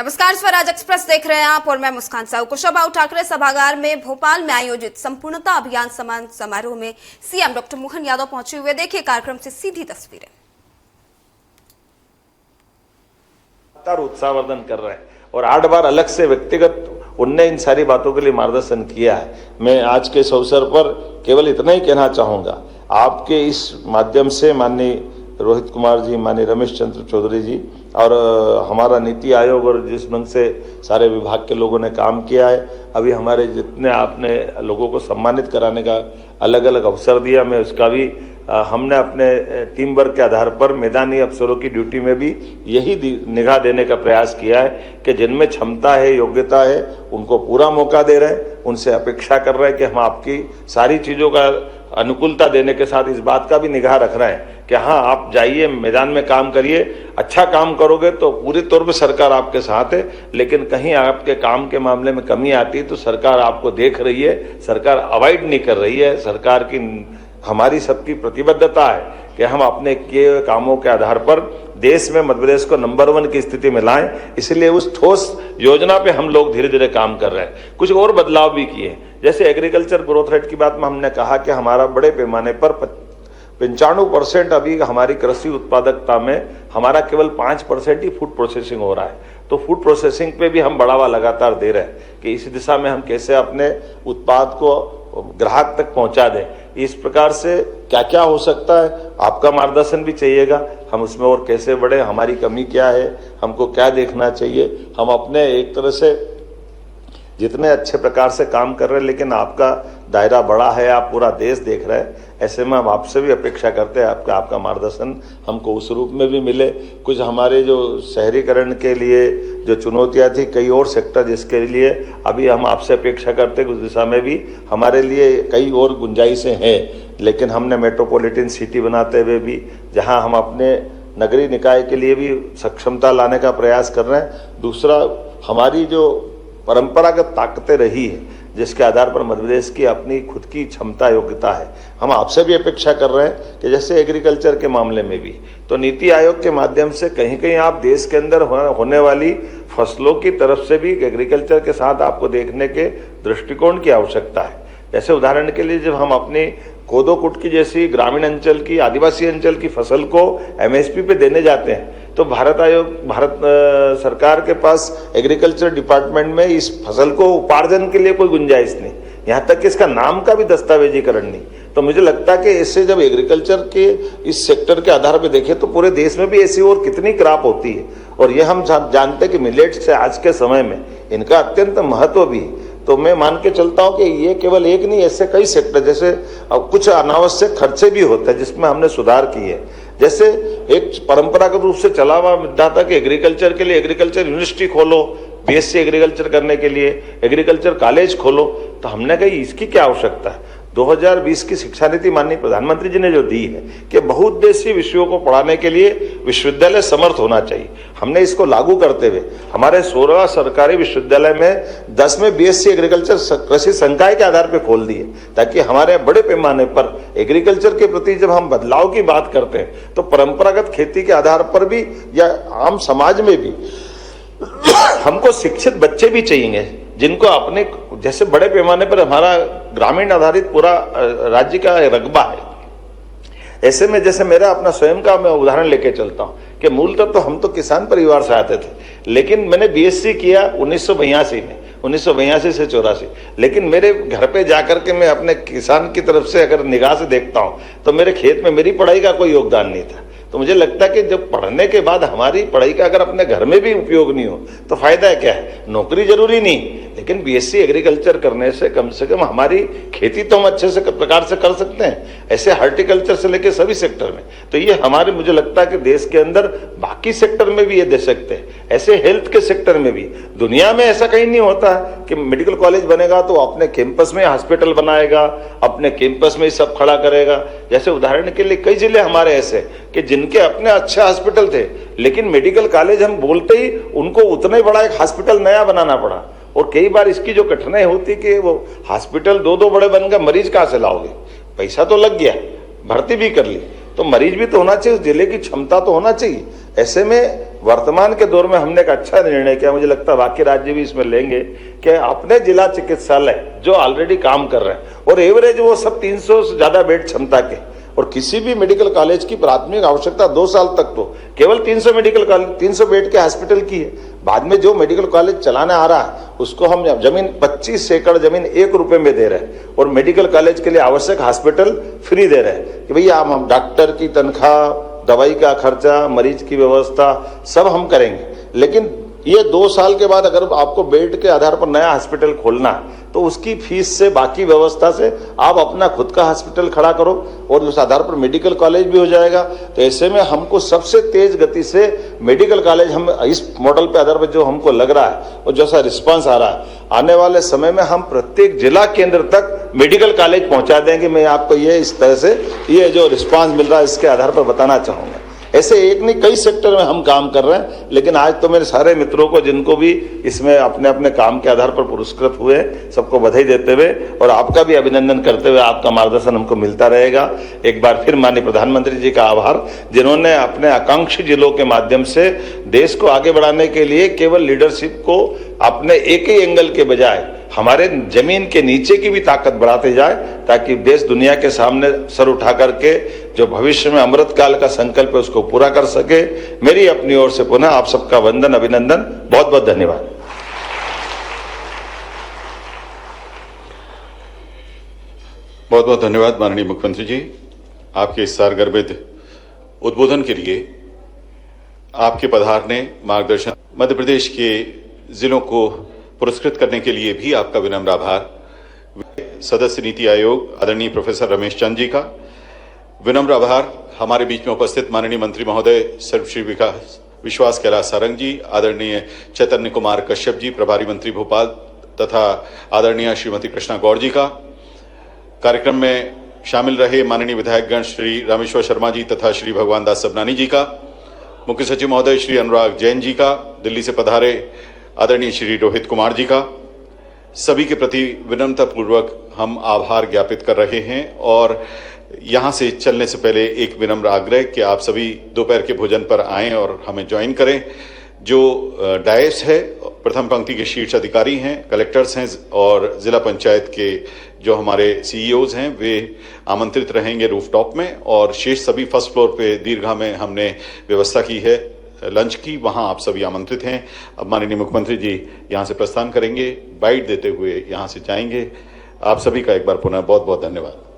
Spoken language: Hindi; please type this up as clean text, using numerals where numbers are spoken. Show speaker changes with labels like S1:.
S1: नमस्कार, स्वराज एक्सप्रेस देख रहे हैं आप और मैं मुस्कान साहू। कुशाभाऊ ठाकरे सभागार में भोपाल में आयोजित संपूर्णता अभियान सम्मान समारोह में सीएम डॉक्टर मोहन यादव पहुंचे हुए। देखिए कार्यक्रम से सीधी तस्वीरें।
S2: उत्साहवर्धन कर रहे हैं और 8 बार अलग से व्यक्तिगत उनने इन सारी बातों के लिए मार्गदर्शन किया है। मैं आज के इस अवसर पर केवल इतना ही कहना चाहूंगा, आपके इस माध्यम से माननीय रोहित कुमार जी, माननीय रमेश चंद्र चौधरी जी और हमारा नीति आयोग और जिस ढंग से सारे विभाग के लोगों ने काम किया है, अभी हमारे जितने आपने लोगों को सम्मानित कराने का अलग अलग अवसर दिया, मैं उसका भी हमने अपने टीम वर्क के आधार पर मैदानी अफसरों की ड्यूटी में भी यही निगाह देने का प्रयास किया है कि जिनमें क्षमता है, योग्यता है, उनको पूरा मौका दे रहे हैं, उनसे अपेक्षा कर रहे हैं कि हम आपकी सारी चीज़ों का अनुकूलता देने के साथ इस बात का भी निगाह रख रहे हैं कि हाँ, आप जाइए मैदान में काम करिए, अच्छा काम करोगे तो पूरी तौर पे सरकार आपके साथ है, लेकिन कहीं आपके काम के मामले में कमी आती है तो सरकार आपको देख रही है, सरकार अवॉइड नहीं कर रही है। सरकार की हमारी सबकी प्रतिबद्धता है कि हम अपने किए कामों के आधार पर देश में मध्य प्रदेश को नंबर 1 की स्थिति में लाएं। इसलिए उस ठोस योजना पे हम लोग धीरे धीरे काम कर रहे हैं। कुछ और बदलाव भी किए, जैसे एग्रीकल्चर ग्रोथ रेट की बात में हमने कहा कि हमारा बड़े पैमाने पर 95% अभी हमारी कृषि उत्पादकता में हमारा केवल 5% ही फूड प्रोसेसिंग हो रहा है। तो फूड प्रोसेसिंग पे भी हम बढ़ावा लगातार दे रहे हैं कि इस दिशा में हम कैसे अपने उत्पाद को ग्राहक तक पहुंचा दें। इस प्रकार से क्या क्या हो सकता है, आपका मार्गदर्शन भी चाहिएगा, हम उसमें और कैसे बढ़े, हमारी कमी क्या है, हमको क्या देखना चाहिए। हम अपने एक तरह से जितने अच्छे प्रकार से काम कर रहे हैं, लेकिन आपका दायरा बड़ा है, आप पूरा देश देख रहे हैं, ऐसे में हम आपसे भी अपेक्षा करते हैं आपका मार्गदर्शन हमको उस रूप में भी मिले। कुछ हमारे जो शहरीकरण के लिए जो चुनौतियां थी, कई और सेक्टर जिसके लिए अभी हम आपसे अपेक्षा करते हैं, उस दिशा में भी हमारे लिए कई और गुंजाइशें हैं। लेकिन हमने मेट्रोपॉलिटन सिटी बनाते हुए भी जहाँ हम अपने नगरीय निकाय के लिए भी सक्षमता लाने का प्रयास कर रहे हैं। दूसरा, हमारी जो परंपरागत ताकतें रही है जिसके आधार पर मध्य प्रदेश की अपनी खुद की क्षमता योग्यता है, हम आपसे भी अपेक्षा कर रहे हैं कि जैसे एग्रीकल्चर के मामले में भी तो नीति आयोग के माध्यम से कहीं कहीं आप देश के अंदर होने वाली फसलों की तरफ से भी एग्रीकल्चर के साथ आपको देखने के दृष्टिकोण की आवश्यकता है। जैसे उदाहरण के लिए जब हम अपनी कोदो कुटकी जैसी ग्रामीण अंचल की, आदिवासी अंचल की फसल को MSP पे देने जाते हैं तो भारत सरकार के पास एग्रीकल्चर डिपार्टमेंट में इस फसल को उपार्जन के लिए कोई गुंजाइश नहीं, यहाँ तक कि इसका नाम का भी दस्तावेजीकरण नहीं। तो मुझे लगता है कि इससे जब एग्रीकल्चर के इस सेक्टर के आधार पर देखें तो पूरे देश में भी ऐसी और कितनी क्रॉप होती है। और ये हम जानते हैं कि मिलेट्स से आज के समय में इनका अत्यंत महत्व भी है। तो मैं मान के चलता हूं कि ये केवल एक नहीं, ऐसे कई सेक्टर, जैसे अब कुछ अनावश्यक खर्चे भी होते हैं जिसमें हमने सुधार किए। जैसे एक परंपरागत रूप से चला हुआ मुद्दा था कि एग्रीकल्चर के लिए एग्रीकल्चर यूनिवर्सिटी खोलो, BSc एग्रीकल्चर करने के लिए एग्रीकल्चर कॉलेज खोलो। तो हमने कहा इसकी क्या आवश्यकता है। 2020 की शिक्षा नीति माननीय प्रधानमंत्री जी ने जो दी है कि बहुउद्देशीय विषयों को पढ़ाने के लिए विश्वविद्यालय समर्थ होना चाहिए, हमने इसको लागू करते हुए हमारे 16 सरकारी विश्वविद्यालय में 10 में BSc एग्रीकल्चर कृषि संकाय के आधार पर खोल दिए, ताकि हमारे बड़े पैमाने पर एग्रीकल्चर के प्रति जब हम बदलाव की बात करते हैं तो परंपरागत खेती के आधार पर भी या आम समाज में भी हमको शिक्षित बच्चे भी चाहिए जिनको अपने जैसे बड़े पैमाने पर हमारा ग्रामीण आधारित पूरा राज्य का रकबा है। ऐसे में जैसे मेरा अपना स्वयं का मैं उदाहरण लेके चलता हूं कि मूलतः तो हम तो किसान परिवार से आते थे, लेकिन मैंने BSc किया 1982 में, 1982 से 84। लेकिन मेरे घर पे जाकर के मैं अपने किसान की तरफ से अगर निगाह से देखता हूं तो मेरे खेत में मेरी पढ़ाई का कोई योगदान नहीं था। तो मुझे लगता है कि जब पढ़ने के बाद हमारी पढ़ाई का अगर अपने घर में भी उपयोग नहीं हो तो फायदा क्या है। नौकरी जरूरी नहीं, लेकिन BSc एग्रीकल्चर करने से कम हमारी खेती तो हम अच्छे से प्रकार से कर सकते हैं, ऐसे हार्टिकल्चर से लेकर सभी सेक्टर में। तो ये हमारे, मुझे लगता है कि देश के अंदर बाकी सेक्टर में भी ये दे सकते हैं, ऐसे हेल्थ के सेक्टर में भी। दुनिया में ऐसा कहीं नहीं होता कि मेडिकल कॉलेज बनेगा तो अपने कैंपस में हॉस्पिटल बनाएगा, अपने कैंपस में सब खड़ा करेगा। जैसे उदाहरण के लिए कई जिले हमारे ऐसे कि जिनके अपने अच्छे हॉस्पिटल थे, लेकिन मेडिकल कॉलेज हम बोलते ही उनको उतना ही बड़ा एक हॉस्पिटल नया बनाना पड़ा। और कई बार इसकी जो कठिनाई होती कि वो हॉस्पिटल 2-2 बड़े बन गए, मरीज कहाँ से लाओगे, पैसा तो लग गया, भर्ती भी कर ली, तो मरीज भी तो होना चाहिए, उस जिले की क्षमता तो होना चाहिए। ऐसे में वर्तमान के दौर में हमने एक अच्छा निर्णय किया, मुझे लगता है बाकी राज्य भी इसमें लेंगे, कि अपने जिला चिकित्सालय जो ऑलरेडी काम कर रहे हैं और एवरेज वो सब 300 से ज्यादा बेड क्षमता के, और किसी भी मेडिकल कॉलेज की प्राथमिक आवश्यकता 2 साल तक तो केवल 300 मेडिकल कॉलेज 300 बेड के हॉस्पिटल की है। बाद में जो मेडिकल कॉलेज चलाने आ रहा है उसको हम जमीन 25 एकड़ जमीन 1 रुपए में दे रहे हैं और मेडिकल कॉलेज के लिए आवश्यक हॉस्पिटल फ्री दे रहे हैं कि भैया हम डॉक्टर की तनख्वाह, दवाई का खर्चा, मरीज की व्यवस्था सब हम करेंगे। लेकिन ये 2 साल के बाद अगर आपको बेड के आधार पर नया हॉस्पिटल खोलना है तो उसकी फीस से, बाकी व्यवस्था से आप अपना खुद का हॉस्पिटल खड़ा करो और उस आधार पर मेडिकल कॉलेज भी हो जाएगा। तो ऐसे में हमको सबसे तेज गति से मेडिकल कॉलेज, हम इस मॉडल पे आधार पर जो हमको लग रहा है और जैसा रिस्पांस आ रहा है, आने वाले समय में हम प्रत्येक जिला केंद्र तक मेडिकल कॉलेज पहुंचा देंगे। मैं आपको ये इस तरह से ये जो रिस्पांस मिल रहा है इसके आधार पर बताना चाहूंगा। ऐसे एक नहीं कई सेक्टर में हम काम कर रहे हैं, लेकिन आज तो मेरे सारे मित्रों को जिनको भी इसमें अपने अपने काम के आधार पर पुरस्कृत हुए, सबको बधाई देते हुए और आपका भी अभिनंदन करते हुए, आपका मार्गदर्शन हमको मिलता रहेगा। एक बार फिर माननीय प्रधानमंत्री जी का आभार, जिन्होंने अपने आकांक्षी जिलों के माध्यम से देश को आगे बढ़ाने के लिए केवल लीडरशिप को अपने एक ही एंगल के बजाय हमारे जमीन के नीचे की भी ताकत बढ़ाते जाए, ताकि देश दुनिया के सामने सर उठा करके जो भविष्य में अमृत काल का संकल्प है उसको पूरा कर सके। मेरी अपनी ओर से पुनः आप सबका वंदन, अभिनंदन, बहुत बहुत धन्यवाद।
S3: बहुत बहुत धन्यवाद माननीय मुख्यमंत्री जी, आपके इस सारगर्भित उद्बोधन के लिए, आपके पधारने, मार्गदर्शन, मध्य प्रदेश के जिलों को पुरस्कृत करने के लिए भी आपका विनम्र आभार। सदस्य नीति आयोग आदरणीय प्रोफेसर रमेश चंद जी का विनम्र आभार। हमारे बीच में उपस्थित माननीय मंत्री महोदय सर्वश्री विश्वास कैलाश सारंग जी, आदरणीय चैतन्य कुमार कश्यप जी, प्रभारी मंत्री भोपाल, तथा आदरणीय श्रीमती कृष्णा गौड़ जी का, कार्यक्रम में शामिल रहे माननीय विधायकगण श्री रामेश्वर शर्मा जी तथा श्री भगवान दास सबनानी जी का, मुख्य सचिव महोदय श्री अनुराग जैन जी का, दिल्ली से पधारे आदरणीय श्री रोहित कुमार जी का, सभी के प्रति विनम्रता पूर्वक हम आभार ज्ञापित कर रहे हैं। और यहां से चलने से पहले एक विनम्र आग्रह कि आप सभी दोपहर के भोजन पर आएं और हमें ज्वाइन करें। जो डायस है, प्रथम पंक्ति के शीर्ष अधिकारी हैं, कलेक्टर्स हैं और जिला पंचायत के जो हमारे सीईओज हैं, वे आमंत्रित रहेंगे रूफटॉप में, और शेष सभी फर्स्ट फ्लोर पे दीर्घा में हमने व्यवस्था की है लंच की, वहां आप सभी आमंत्रित हैं। अब माननीय मुख्यमंत्री जी यहां से प्रस्थान करेंगे, बाइट देते हुए यहां से जाएंगे। आप सभी का एक बार पुनः बहुत बहुत धन्यवाद।